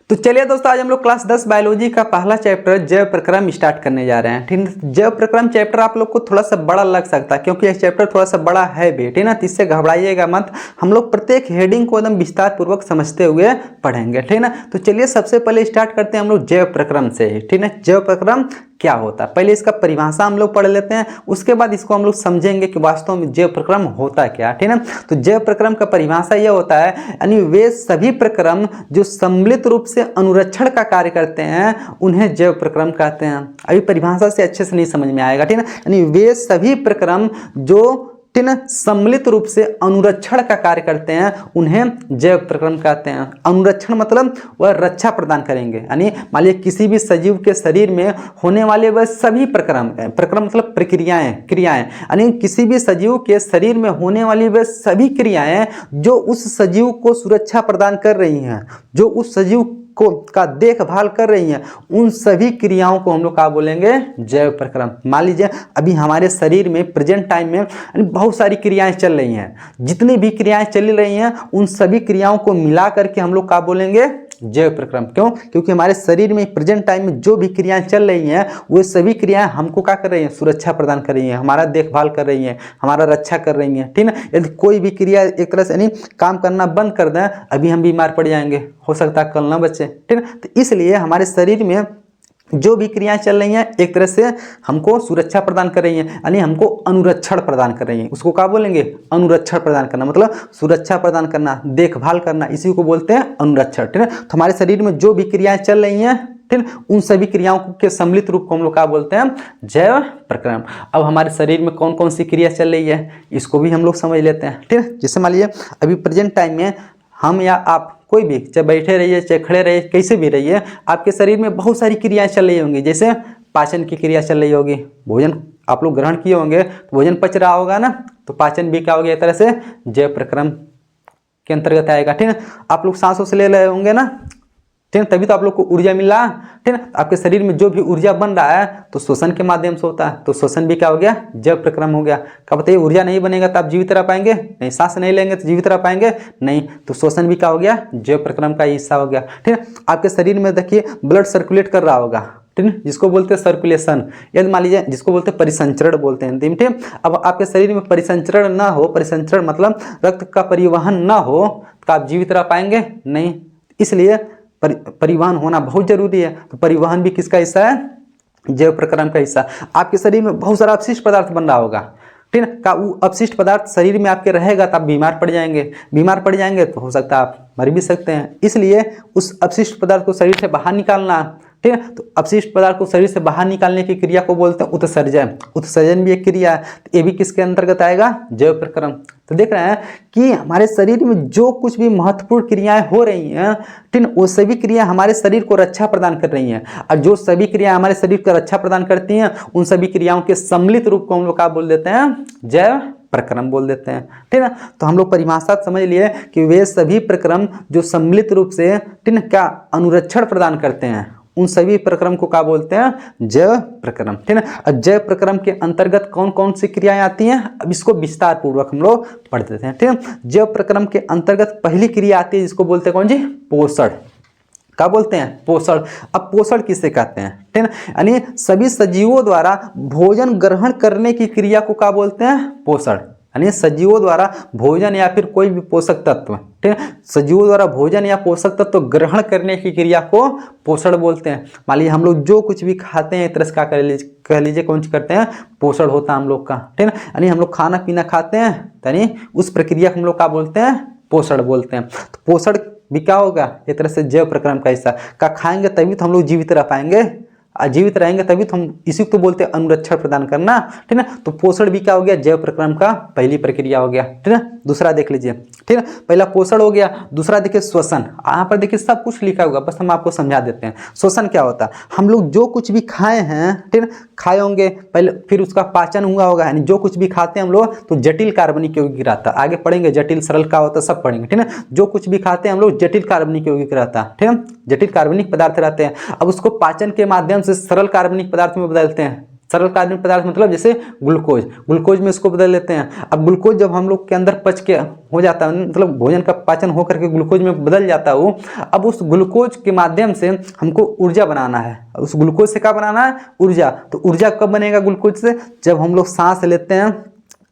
तो चलिए दोस्तों, आज हम लोग क्लास 10 बायोलॉजी का पहला चैप्टर जैव प्रक्रम स्टार्ट करने जा रहे हैं। ठीक है, जैव प्रक्रम चैप्टर आप लोग को थोड़ा सा बड़ा लग सकता है क्योंकि यह चैप्टर थोड़ा सा बड़ा है भी। ठीक है ना, इससे घबराइएगा मत। हम लोग प्रत्येक हेडिंग को एकदम विस्तार पूर्वक समझते हुए पढ़ेंगे। ठीक है ना, तो चलिए सबसे पहले स्टार्ट करते हैं हम लोग जैव प्रक्रम से। ठीक है, जैव प्रक्रम क्या होता है, पहले इसका परिभाषा हम लोग पढ़ लेते हैं, उसके बाद इसको हम लोग समझेंगे कि वास्तव में जैव प्रक्रम होता क्या। ठीक है ना, तो जैव प्रक्रम का परिभाषा यह होता है, यानी वे सभी प्रक्रम जो सम्मिलित रूप से अनुरक्षण का कार्य करते हैं उन्हें जैव प्रक्रम कहते हैं। अभी परिभाषा से अच्छे से नहीं समझ में आएगा। ठीक है ना, यानी वे सभी प्रक्रम जो सम्मिलित रूप से अनुरक्षण का कार्य करते हैं उन्हें जैव प्रक्रम कहते हैं। अनुरक्षण मतलब वह रक्षा प्रदान करेंगे, यानी मान लीजिए किसी भी सजीव के शरीर में होने वाले वह सभी प्रक्रम मतलब प्रक्रियाएं, क्रियाएं, यानी किसी भी सजीव के शरीर में होने वाली वह सभी क्रियाएं जो उस सजीव को सुरक्षा प्रदान कर रही हैं, जो उस सजीव को का देखभाल कर रही हैं, उन सभी क्रियाओं को हम लोग क्या बोलेंगे, जैव प्रक्रम। मान लीजिए अभी हमारे शरीर में प्रेजेंट टाइम में बहुत सारी क्रियाएं चल रही हैं, जितनी भी क्रियाएं चल रही हैं उन सभी क्रियाओं को मिला करके हम लोग क्या बोलेंगे, जैव प्रक्रम। क्यों? क्योंकि हमारे शरीर में प्रेजेंट टाइम में जो भी क्रियाएं चल रही हैं वो सभी क्रियाएं हमको क्या कर रही हैं, सुरक्षा प्रदान कर रही हैं, हमारा देखभाल कर रही हैं, हमारा रक्षा कर रही हैं। ठीक है, यदि कोई भी क्रिया एक तरह से यानी काम करना बंद कर दें, अभी हम बीमार पड़ जाएंगे, हो सकता है कल ना बचे। ठीक है, तो इसलिए हमारे शरीर में जो भी क्रियाएं चल रही हैं एक तरह से हमको सुरक्षा प्रदान कर रही हैं, यानी हमको अनुरक्षण प्रदान कर रही हैं। उसको क्या बोलेंगे, अनुरक्षण प्रदान करना, मतलब सुरक्षा प्रदान करना, देखभाल करना, इसी को बोलते हैं अनुरक्षण। ठीक है, तो हमारे शरीर में जो भी क्रियाएं चल रही हैं, ठीक है, उन सभी क्रियाओं के सम्मिलित रूप को हम लोग क्या बोलते हैं, जैव प्रक्रम। अब हमारे शरीर में कौन कौन सी क्रिया चल रही है इसको भी हम लोग समझ लेते हैं। ठीक है, जैसे मान लीजिए अभी प्रेजेंट टाइम में हम या आप कोई भी, चाहे बैठे रहिए चाहे खड़े रहिए, कैसे भी रहिए, आपके शरीर में बहुत सारी क्रियाएं चल रही होंगी। जैसे पाचन की क्रिया चल रही होगी, भोजन आप लोग ग्रहण किए होंगे तो भोजन पच रहा होगा ना, तो पाचन भी क्या हो गया, एक तरह से जैव प्रक्रम के अंतर्गत आएगा। ठीक है, आप लोग सांसों से ले रहे होंगे ना, ठीक है, तभी तो आप लोग को ऊर्जा मिल रहा है। ठीक है, आपके शरीर में जो भी ऊर्जा बन रहा है तो श्वसन के माध्यम से होता है, तो श्वसन भी क्या हो गया, जैव प्रक्रम हो गया। क्या बताइए, ऊर्जा नहीं बनेगा तो आप जीवित रह पाएंगे नहीं, सांस नहीं लेंगे तो जीवित रह पाएंगे नहीं, तो श्वसन भी क्या हो गया, जैव प्रक्रम का हिस्सा हो गया। ठीक है, आपके शरीर में देखिए ब्लड सर्कुलेट कर रहा होगा, ठीक है, जिसको बोलते हैं सर्कुलेशन, यदि मान लीजिए जिसको बोलते हैं परिसंचरण बोलते हैं। ठीक है, अब आपके शरीर में परिसंचरण ना हो, परिसंचरण मतलब रक्त का परिवहन ना हो, तो आप जीवित रह पाएंगे नहीं, इसलिए परिवहन होना बहुत जरूरी है। तो परिवहन भी किसका हिस्सा है, जैव प्रक्रम का हिस्सा। आपके शरीर में बहुत सारा अपशिष्ट पदार्थ बन रहा होगा, ठीक है, का वो अपशिष्ट पदार्थ शरीर में आपके रहेगा तो आप बीमार पड़ जाएंगे, बीमार पड़ जाएंगे तो हो सकता है आप मर भी सकते हैं। इसलिए उस अपशिष्ट पदार्थ को शरीर से बाहर निकालना, ठीक है, तो अपशिष्ट पदार्थ को शरीर से बाहर निकालने की क्रिया को बोलते हैं उत्सर्जन। उत्सर्जन भी एक क्रिया है, तो ये भी किसके अंतर्गत आएगा, जैव प्रक्रम। तो देख रहे हैं कि हमारे शरीर में जो कुछ भी महत्वपूर्ण क्रियाएं हो रही हैं, ठीक है, वो सभी क्रिया हमारे शरीर को रक्षा प्रदान कर रही हैं, और जो सभी क्रिया हमारे शरीर को रक्षा प्रदान करती हैं उन सभी क्रियाओं के सम्मिलित रूप को हम लोग क्या बोल देते हैं, जैव प्रक्रम बोल देते हैं। ठीक है, तो हम लोग परिभाषा समझ लिए कि वे सभी प्रक्रम जो सम्मिलित रूप से, ठीक है, क्या अनुरक्षण प्रदान करते हैं, उन सभी प्रक्रम को क्या बोलते हैं, जैव प्रक्रम। ठीक है, और जैव प्रक्रम के अंतर्गत कौन कौन सी क्रियाएं आती हैं, अब इसको विस्तार पूर्वक हम लोग पढ़ देते हैं। ठीक है, जैव प्रक्रम के अंतर्गत पहली क्रिया आती है जिसको बोलते हैं कौन जी, पोषण। क्या बोलते हैं, पोषण। अब पोषण किसे कहते हैं, ठीक है, यानी सभी सजीवों द्वारा भोजन ग्रहण करने की क्रिया को क्या बोलते हैं, पोषण। यानी सजीवों द्वारा भोजन या फिर कोई भी पोषक तत्व, ठीक है, सजीवों द्वारा भोजन या पोषक तत्व ग्रहण करने की क्रिया को पोषण बोलते हैं। मान लीजिए हम लोग जो कुछ भी खाते हैं एक तरह से क्या कह लीजिए कौन सी करते हैं, पोषण होता है हम लोग का। ठीक है, यानी हम लोग खाना पीना खाते हैं यानी उस प्रक्रिया को हम लोग क्या बोलते हैं, पोषण बोलते हैं। तो पोषण भी क्या होगा, एक तरह से जैव प्रक्रम का हिस्सा। का खाएंगे तभी तो हम लोग जीवित रह पाएंगे, जीवित रहेंगे तभी तो हम इसी को बोलते हैं अनुरक्षण प्रदान करना। ठीक है, तो पोषण भी क्या हो गया, जैव प्रक्रम का पहली प्रक्रिया हो गया। ठीक है, दूसरा देख लीजिए। ठीक है, पहला पोषण हो गया, दूसरा देखिए श्वसन। यहाँ पर देखिए सब कुछ लिखा हुआ, बस हम आपको समझा देते हैं। श्वसन क्या होता है, हम लोग जो कुछ भी खाए हैं, ठीक है, खाए होंगे पहले, फिर उसका पाचन हुआ होगा, यानी जो कुछ भी खाते हैं हम लोग तो जटिल कार्बनिक यौगिक रहता है। आगे पढ़ेंगे जटिल सरल क्या होता है, सब पढ़ेंगे। ठीक है, जो कुछ भी खाते हैं हम लोग जटिल कार्बनिक यौगिक रहता है। ठीक है, जटिल कार्बनिक पदार्थ रहते हैं। अब उसको पाचन के माध्यम से सरल कार्बनिक पदार्थ में बदलते हैं, सरल कार्बनिक पदार्थ मतलब जैसे ग्लूकोज, ग्लूकोज में इसको बदल लेते हैं। अब ग्लूकोज जब हम लोग के अंदर पच के हो जाता है, मतलब भोजन का पाचन होकर के ग्लूकोज में बदल जाता है वो, अब उस ग्लूकोज के माध्यम से हमको ऊर्जा बनाना है। उस ग्लूकोज से क्या बनाना है? ऊर्जा। तो ऊर्जा कब बनेगा ग्लूकोज से? जब हम लोग सांस लेते हैं,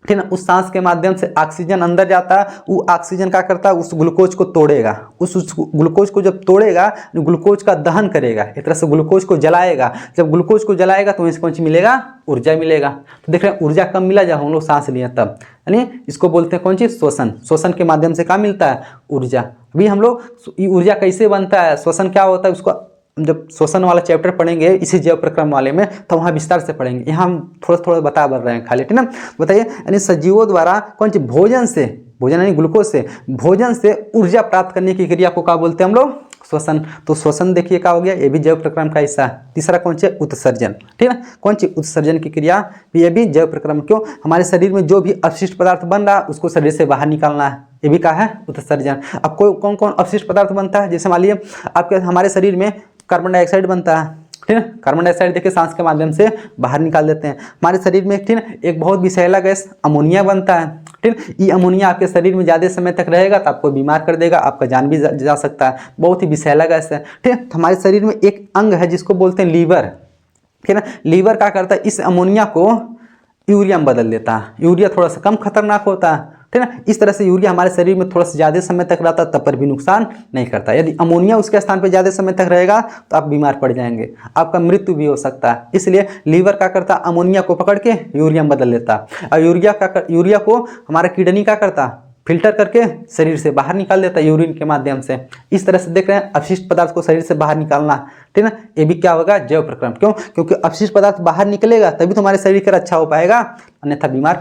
ठीक है ना, उस सांस के माध्यम से ऑक्सीजन अंदर जाता है, वो ऑक्सीजन क्या करता है? उस ग्लूकोज को तोड़ेगा, उस ग्लूकोज को जब तोड़ेगा, ग्लूकोज का दहन करेगा, एक तरह से ग्लूकोज को जलाएगा। जब ग्लूकोज को जलाएगा तो इसको कौन सी मिलेगा? ऊर्जा मिलेगा। तो देख रहे हैं ऊर्जा कब मिला? जब हम लोग सांस लिए तब, यानी इसको बोलते हैं कौन चीज? श्वसन। श्वसन के माध्यम से क्या मिलता है? ऊर्जा। अभी हम लोग ऊर्जा कैसे बनता है, श्वसन क्या होता है, उसको जब श्वसन वाला चैप्टर पढ़ेंगे इसी जैव प्रक्रम वाले में, तो वहाँ विस्तार से पढ़ेंगे। यहाँ हम थोड़ा थोड़ा बता रहे हैं खाली, ठीक ना। बताइए, यानी सजीवों द्वारा कौन सी भोजन से, भोजन यानी ग्लूकोज से, भोजन से ऊर्जा प्राप्त करने की क्रिया को क्या बोलते हैं हम लोग? श्वसन। तो श्वसन देखिए क्या हो गया, ये भी जैव प्रक्रम का हिस्सा है। तीसरा कौन सी? उत्सर्जन, ठीक है। कौन सी? उत्सर्जन की क्रिया, ये भी जैव प्रक्रम। क्यों? हमारे शरीर में जो भी अपशिष्ट पदार्थ बन रहा है उसको शरीर से बाहर निकालना है, ये भी क्या है? उत्सर्जन। अब कौन कौन अपशिष्ट पदार्थ बनता है? जैसे मान लीजिए आपके हमारे शरीर में कार्बन डाइऑक्साइड बनता है, ठीक है। कार्बन डाइऑक्साइड देखिए सांस के माध्यम से बाहर निकाल देते हैं। हमारे शरीर में, ठीक है, एक बहुत विषैला गैस अमोनिया बनता है, ठीक है। ये अमोनिया आपके शरीर में ज़्यादा समय तक रहेगा तो आपको बीमार कर देगा, आपका जान भी जा सकता है। बहुत ही विषैला गैस है, ठीक है। हमारे शरीर में एक अंग है जिसको बोलते हैं लीवर, ठीक है ना। लीवर क्या करता है? इस अमोनिया को यूरिया में बदल देता है। यूरिया थोड़ा सा कम खतरनाक होता है, ठीक है ना। इस तरह से यूरिया हमारे शरीर में थोड़ा सा ज़्यादा समय तक रहता है तब पर भी नुकसान नहीं करता। यदि अमोनिया उसके स्थान पर ज़्यादा समय तक रहेगा तो आप बीमार पड़ जाएंगे, आपका मृत्यु भी हो सकता है। इसलिए लीवर क्या करता है? अमोनिया को पकड़ के यूरिया में बदल देता है। और यूरिया को हमारा किडनी क्या करता है? फिल्टर करके शरीर से बाहर निकाल देता है यूरिन के माध्यम से। इस तरह से देख रहे हैं अपशिष्ट पदार्थ को शरीर से बाहर निकालना, ठीक है ना। ये भी क्या होगा? जैव प्रक्रम। क्यों? क्योंकि अपशिष्ट पदार्थ बाहर निकलेगा तभी तो हमारे शरीर का रक्षा हो पाएगा, अन्यथा बीमार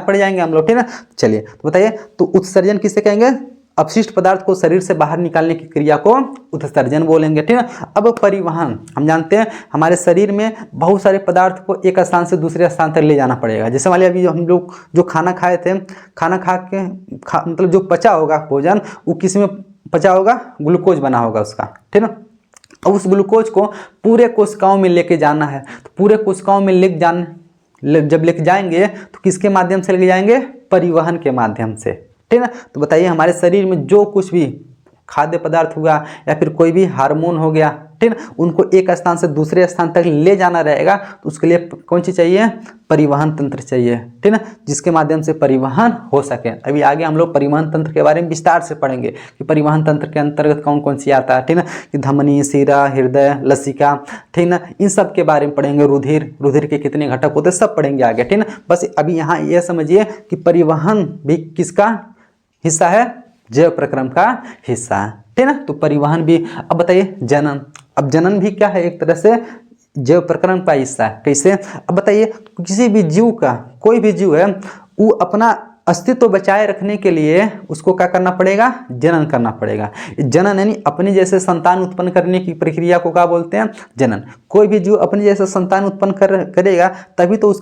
पड़ जाएंगे हम लोग, ठीक है ना। चलिए तो बताइए, तो उत्सर्जन किसे कहेंगे? अपशिष्ट पदार्थ को शरीर से बाहर निकालने की क्रिया को उत्सर्जन बोलेंगे, ठीक है। अब परिवहन, हम जानते हैं हमारे शरीर में बहुत सारे पदार्थ को एक स्थान से दूसरे स्थान तक ले जाना पड़ेगा। जैसे मान लिया अभी हम लोग जो खाना खाए थे, खाना मतलब जो पचा होगा भोजन, वो किस में पचा होगा? ग्लूकोज बना होगा उसका, ठीक है ना। अब उस ग्लूकोज को पूरे कोशिकाओं में लेके जाना है, तो पूरे कोशिकाओं में जब लेके जाएंगे तो किसके माध्यम से लेके जाएंगे? परिवहन के माध्यम से, ठीक है ना। तो बताइए, हमारे शरीर में जो कुछ भी खाद्य पदार्थ हुआ या फिर कोई भी हार्मोन हो गया, ठीक है, उनको एक स्थान से दूसरे स्थान तक ले जाना रहेगा, तो उसके लिए कौन सी चाहिए? परिवहन तंत्र चाहिए, ठीक है ना, जिसके माध्यम से परिवहन हो सके। अभी आगे हम लोग परिवहन तंत्र के बारे में विस्तार से पढ़ेंगे कि परिवहन तंत्र के अंतर्गत कौन कौन सी आता है, ठीक है ना, कि धमनी, शिरा, हृदय, लसिका, ठीक है ना, इन सब के बारे में पढ़ेंगे। रुधिर के कितने घटक होते हैं सब पढ़ेंगे आगे, ठीक है ना। बस अभी यहाँ यह समझिए कि परिवहन भी किसका हिस्सा है? जैव प्रक्रम का हिस्सा है, ठीक है ना। तो परिवहन भी। अब बताइए जनन। अब जनन भी क्या है? एक तरह से जैव प्रक्रम का हिस्सा है। कैसे? अब बताइए, किसी भी जीव का, कोई भी जीव है, वो अपना अस्तित्व बचाए रखने के लिए उसको क्या करना पड़ेगा? जनन करना पड़ेगा। जनन यानी अपने जैसे संतान उत्पन्न करने की प्रक्रिया को क्या बोलते हैं? जनन। कोई भी जीव अपने जैसे संतान उत्पन्न करेगा तभी तो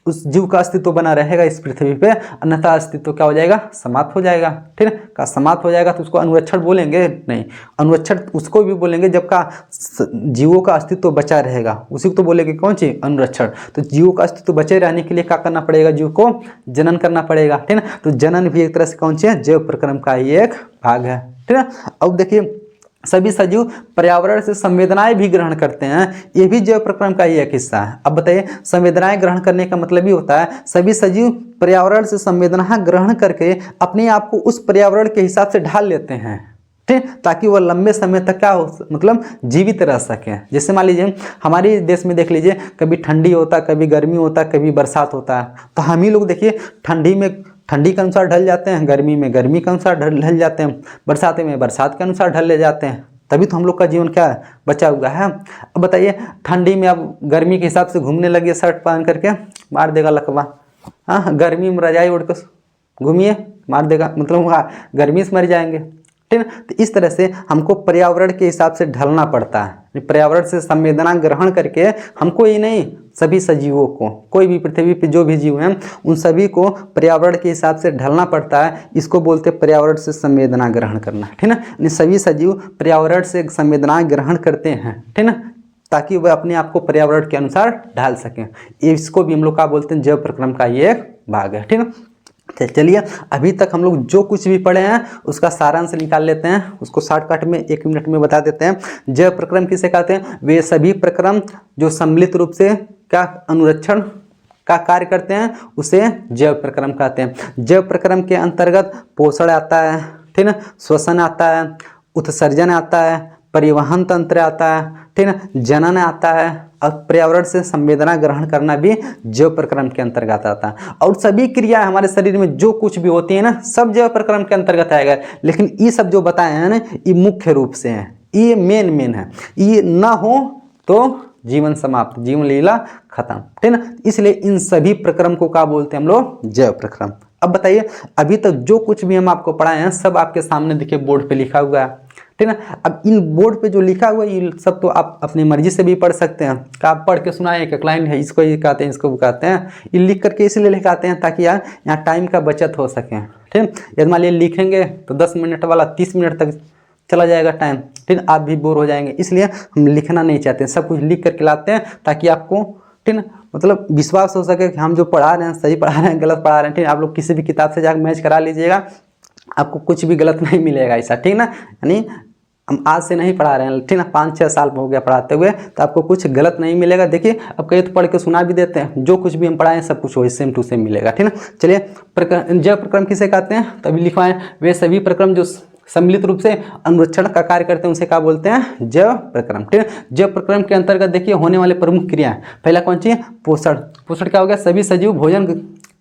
उस जीव का अस्तित्व बना रहेगा इस पृथ्वी पे, अन्यथा अस्तित्व क्या हो जाएगा? समाप्त हो जाएगा, ठीक है। का समाप्त हो जाएगा तो उसको अनुरक्षण बोलेंगे? नहीं, अनुरक्षण उसको भी बोलेंगे जब का जीवों का अस्तित्व बचा रहेगा, उसी को तो बोलेंगे कौन सी? अनुरक्षण। तो जीवों का अस्तित्व बचे रहने के लिए क्या करना पड़ेगा? जीव को जनन करना पड़ेगा, ठीक है। तो जनन भी एक तरह से कौन सी है? जैव प्रक्रम का ही एक भाग है, ठीक है। अब देखिए, सभी सजीव पर्यावरण से संवेदनाएं भी ग्रहण करते हैं, ये भी जैव प्रक्रम का ही एक हिस्सा है। अब बताइए, संवेदनाएं ग्रहण करने का मतलब ही होता है सभी सजीव पर्यावरण से संवेदना ग्रहण करके अपने आप को उस पर्यावरण के हिसाब से ढाल लेते हैं, ठीक, ताकि वह लंबे समय तक क्या हो, मतलब जीवित रह सके। जैसे मान लीजिए हमारे देश में देख लीजिए, कभी ठंडी होता, कभी गर्मी होता, कभी बरसात होता है, तो हम ही लोग देखिए ठंडी के अनुसार ढल जाते हैं, गर्मी में गर्मी के अनुसार ढल जाते हैं, बरसात में बरसात के अनुसार ढल ले जाते हैं, तभी तो हम लोग का जीवन क्या है? बचा हुआ है। अब बताइए, ठंडी में अब गर्मी के हिसाब से घूमने लगे शर्ट पहन करके, मार देगा लकवा। हाँ, गर्मी में रजाई ओढ़ कर घूमिए, मार देगा, मतलब गर्मी से मर जाएंगे, ठीक है। तो इस तरह से हमको पर्यावरण के हिसाब से ढलना पड़ता है। पर्यावरण से संवेदना ग्रहण करके हमको ही नहीं, सभी सजीवों को, कोई भी पृथ्वी पे जो भी जीव हैं उन सभी को पर्यावरण के हिसाब से ढलना पड़ता है। इसको बोलते हैं पर्यावरण से संवेदना ग्रहण करना, ठीक है ना। सभी सजीव पर्यावरण से संवेदना ग्रहण करते हैं, ठीक है ना, ताकि वह अपने आप को पर्यावरण के अनुसार ढाल सकें। इसको भी हम लोग क्या बोलते हैं, जैव प्रक्रम का ये एक भाग है। ठीक है, चलिए अभी तक हम लोग जो कुछ भी पढ़े हैं उसका सारांश निकाल लेते हैं, उसको शॉर्टकट में 1 मिनट में बता देते हैं। जैव प्रक्रम किसे कहते हैं? वे सभी प्रक्रम जो सम्मिलित रूप से क्या अनुरक्षण का कार्य करते हैं उसे जैव प्रक्रम कहते हैं। जैव प्रक्रम के अंतर्गत पोषण आता है, ठीक है, श्वसन आता है, उत्सर्जन आता है, परिवहन तंत्र आता है, ठीक है, जनन आता है, और पर्यावरण से संवेदना ग्रहण करना भी जैव प्रक्रम के अंतर्गत आता है। और सभी क्रियाएं हमारे शरीर में जो कुछ भी होती है ना, सब जैव प्रक्रम के अंतर्गत आएगा। लेकिन ये सब जो बताए हैं ना, ये मुख्य रूप से हैं, ये मेन है। ये ना हो तो जीवन समाप्त, जीवन लीला खत्म, ठीक है ना। इसलिए इन सभी प्रक्रम को क्या बोलते हैं हम लोग? जैव प्रक्रम। अब बताइए, अभी तक जो कुछ भी हम आपको पढ़ाए हैं सब आपके सामने देखिए बोर्ड पे लिखा हुआ है, ठीक है ना। अब इन बोर्ड पे जो लिखा हुआ है ये सब तो आप अपनी मर्जी से भी पढ़ सकते हैं। का आप पढ़ के सुनाए एक लाइन है, इसको ये कहते हैं, इसको वो कहते हैं, ये लिख करके इसलिए लिखाते हैं ताकि यार यहाँ टाइम का बचत हो सके, ठीक है। यदि मान लीजिए लिखेंगे तो 10 मिनट वाला 30 मिनट तक चला जाएगा टाइम, ठीक है, आप भी बोर हो जाएंगे। इसलिए हम लिखना नहीं चाहते, सब कुछ लिख करके लाते हैं ताकि आपको, ठीक है, मतलब विश्वास हो सके कि हम जो पढ़ा रहे हैं सही पढ़ा रहे हैं, गलत पढ़ा रहे हैं, ठीक है। आप लोग किसी भी किताब से जाकर मैच करा लीजिएगा, आपको कुछ भी गलत नहीं मिलेगा ऐसा, ठीक ना। यानी हम आज से नहीं पढ़ा रहे हैं, ठीक ना, 5-6 साल हो गया पढ़ाते हुए, तो आपको कुछ गलत नहीं मिलेगा। देखिए अब कहीं तो पढ़ के सुना भी देते हैं, जो कुछ भी हम पढ़ाएं सब कुछ वही सेम टू सेम मिलेगा, ठीक ना। चलिए जैव प्रक्रम किसे कहते हैं? तभी लिखवाएं, वे सभी प्रक्रम जो सम्मिलित रूप से अनुरक्षण का कार्य करते हैं उसे क्या बोलते हैं? जैव प्रक्रम, ठीक है। जैव प्रक्रम के अंतर्गत देखिए होने वाले प्रमुख क्रियाएं, पहला कौन सी है? पोषण। पोषण क्या हो गया? सभी सजीव भोजन,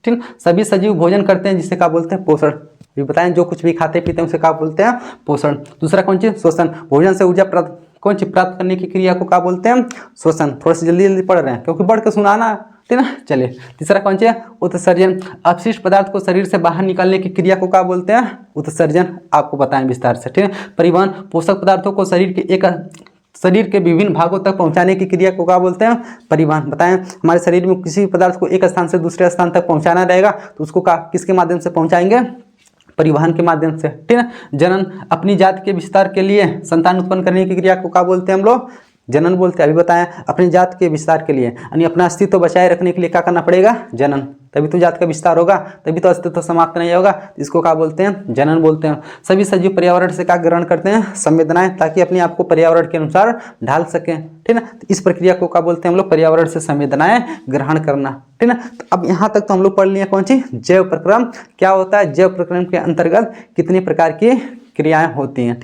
ठीक, सभी सजीव भोजन करते हैं जिसे क्या बोलते हैं? पोषण। भी बताएं, जो कुछ भी खाते पीते हैं उसे क्या बोलते हैं? पोषण। दूसरा कौन चीज? श्वसन। भोजन से ऊर्जा प्राप्त, कौन सी प्राप्त करने की क्रिया को क्या बोलते हैं? श्वसन। थोड़ा सा जल्दी जल्दी पढ़ रहे हैं क्योंकि बढ़ के सुनाना, ठीक है ना। चलिए तीसरा कौन सी है? उत्सर्जन। अपशिष्ट पदार्थ को शरीर से बाहर निकालने की क्रिया को क्या बोलते हैं? उत्सर्जन। आपको बताएं विस्तार से, ठीक है। परिवहन। पोषक पदार्थों को शरीर के विभिन्न भागों तक पहुंचाने की क्रिया को क्या बोलते हैं? परिवहन। बताएं, हमारे शरीर में किसी भी पदार्थ को एक स्थान से दूसरे स्थान तक पहुंचाना रहेगा तो उसको किसके माध्यम से पहुंचाएंगे? परिवहन के माध्यम से, ठीक है। जनन। अपनी जाति के विस्तार के लिए संतान उत्पन्न करने की क्रिया को क्या बोलते हैं हम लोग? जनन बोलते हैं। अभी बताएं, अपनी जात के विस्तार के लिए यानी अपना अस्तित्व बचाए रखने के लिए क्या करना पड़ेगा? जनन। तभी तो जात का विस्तार होगा, तभी तो अस्तित्व समाप्त नहीं होगा। इसको क्या बोलते हैं? जनन बोलते हैं। सभी सजीव पर्यावरण से क्या ग्रहण करते हैं? संवेदनाएं, ताकि अपने आप को पर्यावरण के अनुसार ढाल सकें, ठीक है। इस प्रक्रिया को क्या बोलते हैं हम लोग? पर्यावरण से संवेदनाएं ग्रहण करना, ठीक है। तो अब यहाँ तक तो हम लोग पढ़ लिए कौन सी? जैव प्रक्रम क्या होता है, जैव प्रक्रम के अंतर्गत कितने प्रकार की क्रियाएं होती हैं।